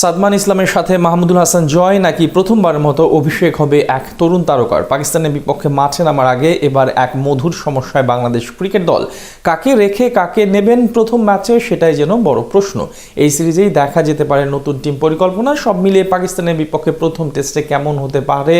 সাদমান ইসলামের সাথে মাহমুদুল হাসান জয় নাকি প্রথমবারের মতো অভিষেক হবে এক তরুণ তারকার। পাকিস্তানের বিপক্ষে মাঠে নামার আগে এবার এক মধুর সমস্যায় বাংলাদেশ ক্রিকেট দল। কাকে রেখে কাকে নেবেন প্রথম ম্যাচে, সেটাই যেন বড় প্রশ্ন। এই সিরিজেই দেখা যেতে পারে নতুন টিম পরিকল্পনা। সব মিলিয়ে পাকিস্তানের বিপক্ষে প্রথম টেস্টে কেমন হতে পারে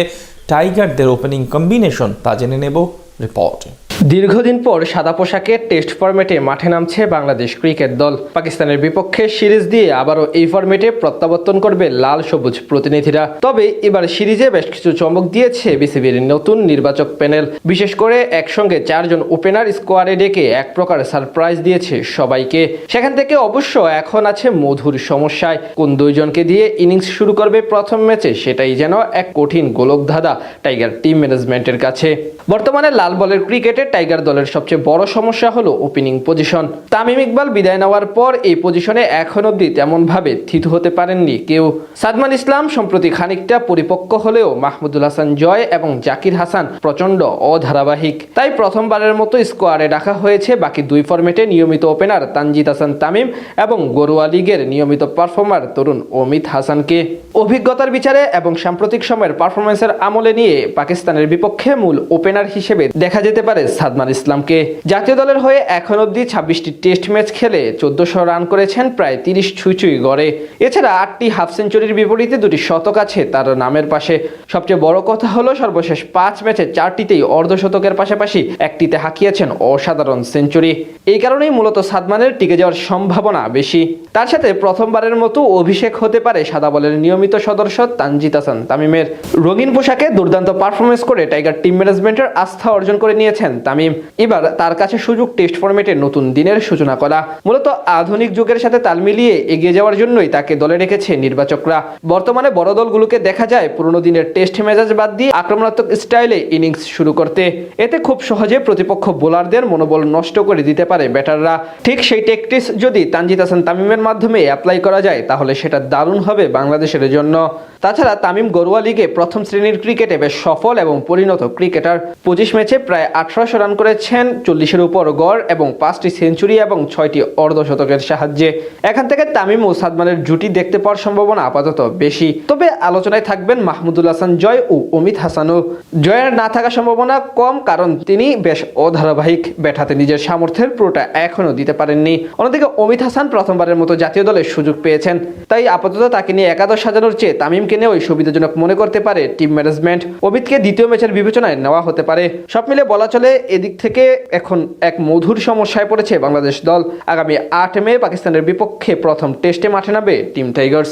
টাইগারদের ওপেনিং কম্বিনেশন, তা জেনে নেব রিপোর্টে। দীর্ঘদিন পর সাদা পোশাকে টেস্ট ফরম্যাটে মাঠে নামছে বাংলাদেশ ক্রিকেট দল। পাকিস্তানের বিপক্ষে সিরিজ দিয়ে আবারও এই ফরম্যাটে প্রত্যাবর্তন করবে লাল সবুজ প্রতিনিধিরা। তবে এবার সিরিজে বেশ কিছু চমক দিয়েছে বিসিবির নতুন নির্বাচক প্যানেল। বিশেষ করে একসঙ্গে 4 জন ওপেনার স্কোয়াডে ডেকে এক প্রকার সারপ্রাইজ দিয়েছে সবাইকে। সেখান থেকে অবশ্য এখন আছে মধুর সমস্যায়। কোন দুইজনকে দিয়ে ইনিংস শুরু করবে প্রথম ম্যাচে, সেটাই যেন এক কঠিন গোলকধাঁধা টাইগার টিম ম্যানেজমেন্টের কাছে। বর্তমানে লাল বলের ক্রিকেটে টাইগার দলের সবচেয়ে বড় সমস্যা হলো ওপেনিং পজিশন। তামিম ইকবাল বিদায় নেওয়ার পর এই পজিশনে এখন অব্দি তেমন ভাবে থিতু হতে পারেননি কেউ। সাদমান ইসলাম সম্প্রতি খানিকটা পরিপক্ক হলেও মাহমুদুল হাসান জয় এবং জাকির হাসান প্রচন্ড অধারাবাহিক। তাই প্রথমবারের মতো স্কোয়াডে ডাকা হয়েছে বাকি দুই ফরম্যাটে নিয়মিত ওপেনার তানজিদ হাসান তামিম এবং ঘরোয়া লিগের নিয়মিত পারফর্মার তরুণ অমিত হাসানকে। অভিজ্ঞতার বিচারে এবং সাম্প্রতিক সময়ের পারফরমেন্সের আমলে নিয়ে পাকিস্তানের বিপক্ষে মূল ওপেনার হিসেবে দেখা যেতে পারে সাদমান ইসলামকে। জাতীয় দলের হয়ে এখন অব্দি 26টি টেস্ট ম্যাচ খেলে 1400 রান করেছেন, প্রায় 30 ছুঁই গড়ে। এছাড়া 8টি হাফ সেঞ্চুরির বিপরীতে 2টি শতক আছে তার নামের পাশে। সবচেয়ে বড় কথা হলো সর্বশেষ 5 ম্যাচে 4টিতেই অর্ধশতকের পাশাপাশি একটিতে হাঁকিয়েছেন অসাধারণ সেঞ্চুরি। এই কারণেই মূলত সাদমানের টিকে যাওয়ার সম্ভাবনা বেশি। তার সাথে প্রথমবারের মতো অভিষেক হতে পারে সাদা বলের নিয়মিত সদস্য তানজিদ হাসান তামিমের। রঙিন পোশাকে দুর্দান্ত পারফরমেন্স করে টাইগার টিম ম্যানেজমেন্টের আস্থা অর্জন করে নিয়েছেন তামিম। এবার তার কাছে সুযোগ টেস্ট ফরম্যাটে নতুন দিনের সূচনা করা। মূলত আধুনিক যুগের সাথে তাল মিলিয়ে এগিয়ে যাওয়ার জন্যই তাকে দলে রেখেছে নির্বাচকরা। বর্তমানে বড় দলগুলোকে দেখা যায় পুরনো দিনের টেস্ট মেজাজ বাদ দিয়ে আক্রমণাত্মক স্টাইলে ইনিংস শুরু করতে। এতে খুব সহজে প্রতিপক্ষ বোলারদের মনোবল নষ্ট করে দিতে পারে ব্যাটাররা। ঠিক সেই ট্যাকটিক্স যদি তানজিদ হাসান তামিমের মাধ্যমে অ্যাপ্লাই করা যায় তাহলে সেটা দারুণ হবে বাংলাদেশের জন্য। তাছাড়া তামিম ঘরোয়া লিগে প্রথম শ্রেণীর ক্রিকেটে বেশ সফল এবং পরিণত ক্রিকেটার। 25 ম্যাচে প্রায় 1800 রান করেছেন, 40-এর উপর গড় এবং 5টি সেঞ্চুরি এবং 6টি অর্ধশতকের সাহায্যে। এখান থেকে তামিম ও সাদমানের জুটি দেখতে পাওয়ার সম্ভাবনা আপাতত বেশি। তবে আলোচনায় থাকবেন মাহমুদুল হাসান জয় ও অমিত হাসানও। জয়ের না থাকার সম্ভাবনা কম, কারণ তিনি বেশ অধারাবাহিক। ব্যাট হাতে নিজের সামর্থ্যের পুরোটা এখনও দিতে পারেননি। অন্যদিকে অমিত হাসান প্রথমবারের মতো জাতীয় দলের সুযোগ পেয়েছেন, তাই আপাতত তাকে নিয়ে একাদশ সাজানোর চেয়ে তামিমকে নিয়েও সুবিধাজনক মনে করতে পারে টিম ম্যানেজমেন্ট। অমিতকে দ্বিতীয় ম্যাচের বিবেচনায় নেওয়া হতে পারে। সব মিলে বলা চলে এদিক থেকে এখন এক মধুর সমস্যায় পড়েছে বাংলাদেশ দল। আগামী 8 মে পাকিস্তানের বিপক্ষে প্রথম টেস্টে মাঠে নামবে টিম টাইগার্স।